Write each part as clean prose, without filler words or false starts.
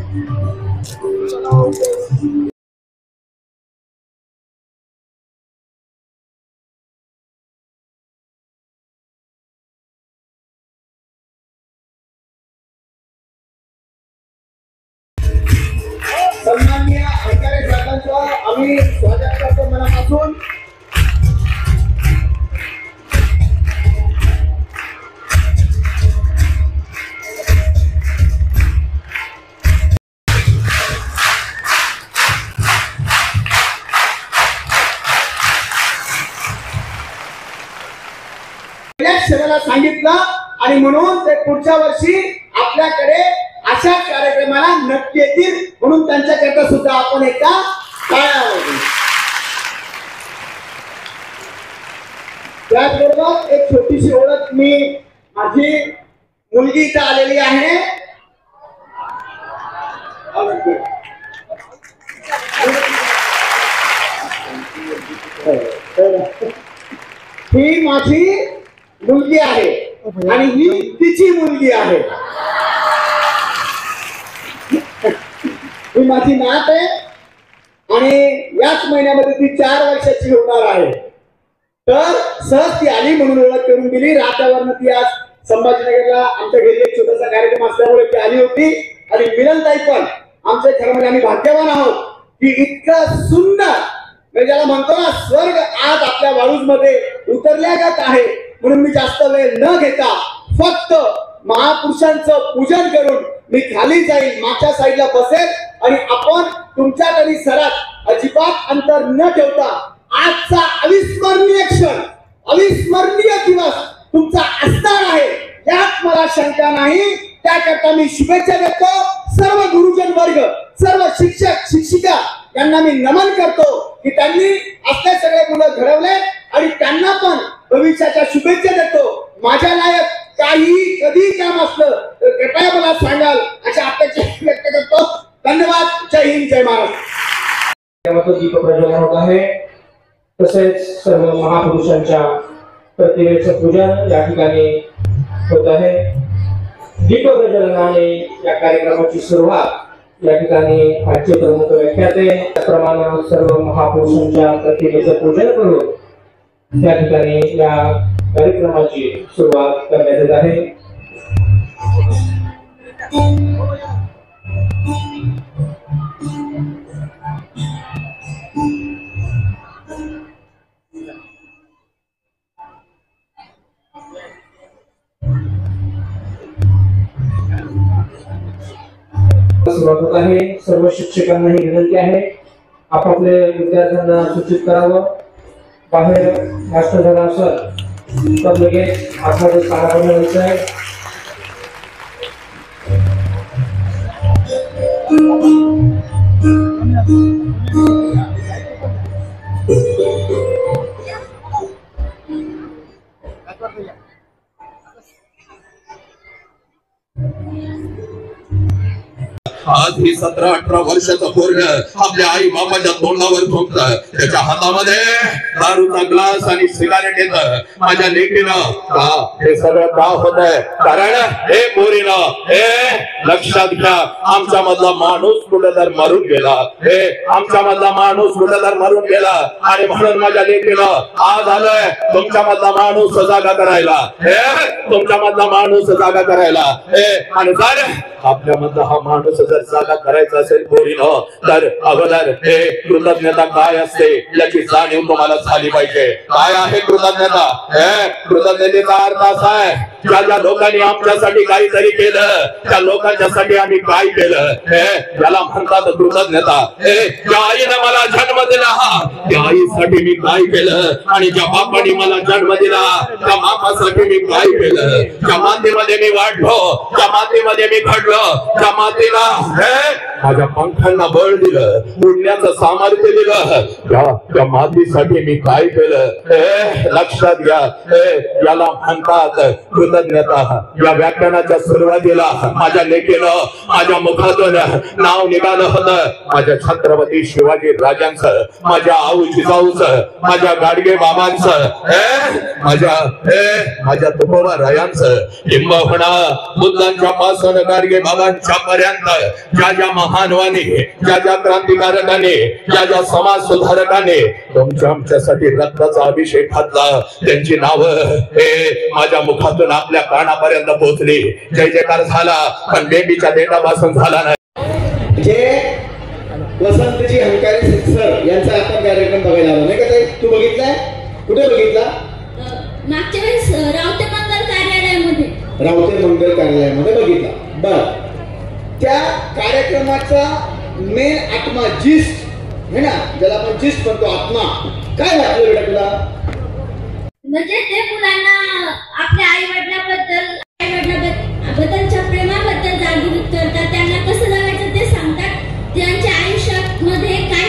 सन्माननीय अधिकारी साहेबांचं आम्ही स्वागत करतो मनापासून. शेराला सांगितलं आणि म्हणून ते पुढच्या वर्षी आपल्याकडे अशा कार्यक्रमाला नक्की येतील, म्हणून त्यांच्याकरता सुद्धा आपण एकदा टाळ्या वाजवू. त्याचबरोबर एक छोटीशी ओळख, मी माझी मुलगी इथं आलेली आहे. ही माझी मुलगी आहे आणि ही तिची मुलगी आहे. ही माझी नात आहे आणि याच महिन्यामध्ये ती 4 वर्षाची होणार आहे. तर सहज ती आली म्हणून ओळख करून दिली. रात्यावरनं ती आज संभाजीनगरला आमच्या घरी एक छोटासा कार्यक्रम असल्यामुळे ती आली होती. आणि मिलनताई पण आमच्या घरामध्ये आम्ही भाग्यवान आहोत की इतकं सुंदर, म्हणजे ज्याला म्हणतो ना स्वर्ग आज आपल्या वाळूज मध्ये उतरल्यागत आहे. म्हणून मी जास्त वेळ न घेता फक्त महापुरुषांचं पूजन करून मी खाली जाईल, मागच्या साईडला बसेल आणि आपण तुमच्या परिसरात अजिबात अंतर न ठेवता आजचा अविस्मरणीय क्षण, अविस्मरणीय दिवस तुमचा असणार आहे यात मला शंका नाही. त्याकरता मी शुभेच्छा देतो. सर्व गुरुजन वर्ग, सर्व शिक्षक शिक्षिका यांना मी नमन करतो की त्यांनी असले सगळे मुलं घडवले आणि त्यांना पण भविष्याच्या शुभेच्छा देतो. माझ्या लायक काही कधी काम असलं तर कृपया मला सांगाल अशा अपेक्षा व्यक्त करतो. धन्यवाद. जय हिंद, जय महाराष्ट्र. दीप प्रज्वलन होत आहे. तसेच सर्व महापुरुषांच्या प्रतिमेचं पूजन या ठिकाणी होत आहे. दीप प्रज्वलनाने या कार्यक्रमाची सुरुवात या ठिकाणी आजचे प्रमुख व्याख्याते त्याप्रमाणे सर्व महापुरुषांच्या प्रतिमेचं पूजन करून या ठिकाणी या कार्यक्रमाची सुरुवात करण्यात येत आहे. सुरुवात होत आहे. सर्व शिक्षकांना ही विनंती आहे आपापले विद्यार्थ्यांना सूचित करावं. बाहेर मास्टर झाला असेल तर लगेच आपल्याला स्थानापन्न व्हायचं आहे. आज ही 17-18 वर्षाचं पोरग आपल्या आई बापाच्या तोंडावर थोपतं, त्याच्या हातामध्ये दारूचा ग्लास आणि सिगारेट येतं. माझ्या लेकीनं का हे सगळं का होतंय? कारण हे पोरीनं हे लक्षात घ्या, आमच्या मधला माणूस कुठे तर मरून गेला. हे आमच्या मधला माणूस कुठे तर मरून गेला आणि म्हणून माझ्या लेकीनं आज आलोय तुमच्या मधला माणूस जागा करायला. हे तुमच्या मधला माणूस जागा करायला. हे आणि जर आपल्या मधला हा माणूस जर जागा करायचा असेल पोरीनं तर अगोदर हे कृतज्ञता काय असते याची जाणीव तुम्हाला झाली पाहिजे. काय आहे कृतज्ञता? हे कृतज्ञतेचा अर्थ असा आहे ज्या ज्या लोकांनी आमच्यासाठी काहीतरी केलं त्या लोकांच्यासाठी आम्ही काय केलं हे याला म्हणतात कृतज्ञता. हे ज्या आईने मला जन्म दिला त्या आईसाठी मी काय केलं आणि ज्या बापाने मला जन्म दिला त्या बापासाठी मी काय केलं. ज्या मातीमध्ये मी वाढलो, त्या मातीमध्ये मी घडलो, त्या मातीला माझ्या पंखांना बळ दिलं, उडण्याचं सामर्थ्य दिलं. त्या मातीसाठी मी काय केलं लक्षात घ्या. याला म्हणतात कृतज्ञता. या व्याख्यानाच्या सुरुवातीला माझ्या लेखीनं माझ्या मुखातून नाव निघालं होतं माझ्या छत्रपती शिवाजी राजांचं, माझ्या आऊ जिजाऊचं, माझ्या गाडगे बाबांचं, माझ्या तुकोबा रायांचं, किंबहुना बुद्धांच्या पासून गाडगे बाबांच्या पर्यंत ज्या ज्या महानवाने, ज्या ज्या क्रांतिकारकाने, ज्या ज्या समाज सुधारकाने तुमच्या आमच्यासाठी रक्ताचा अभिषेक घातला, त्यांची नावं माझ्या मुखातून आपल्या कानापर्यंत पोहोचली. जय जयकार झाला, पण बेबीच्या देटापासून झाला नाही. जे वसंतजी हंकारी सर यांचा आपण कार्यक्रम बघायला आलो नाही का ताई? तू बघितलाय? कुठे बघितला? मागच्या वेळेस रावते मंगल कार्यालयामध्ये. रावते मंगल कार्यालयामध्ये बघितला. बर, त्या कार्यक्रमाचा मेन आत्मा जिस्ट है ना, ज्याला आपण जिस्ट म्हणतो, आत्मा काय वाटलं बेटा तुला? म्हणजे ते मुलांना आपल्या आई वडिलांबद्दलच्या प्रेमाबद्दल जागृत करतात, त्यांना कसं जगायचं ते सांगतात, त्यांच्या आयुष्यामध्ये काय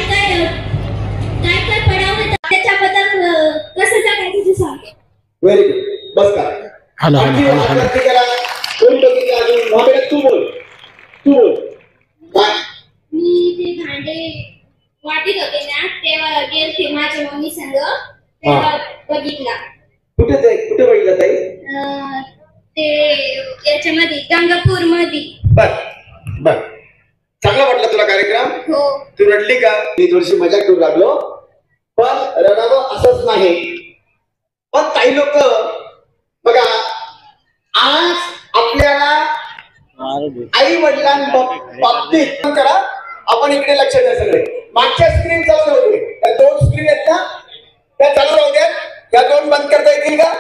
पडावं त्याच्याबद्दल कसं जगायचं ते सांगतात. Very good. बस का तू बोल काय? मी ते भांडे वाटीत होते ना, तेव्हा गेलते माझ्या मम्मी संग, तेव्हा बघितला. कुठे बघितला ताई? ते याच्यामध्ये गंगापूर मध्ये. बर बर, चांगला वाटला तुला कार्यक्रम? हो. तू रडली का? मी थोडीशी मजा करू लागलो, पण रडावं असंच नाही. पण काही लोक बघा, आज आपल्याला आई वडिलांबाबतीत करा, आपण इकडे लक्ष द्या. सगळे मागच्या स्क्रीन चालू होते, त्या 2 स्क्रीन आहेत ना, त्या चालू राहू द्या. त्या 2 बंद करता येतील का?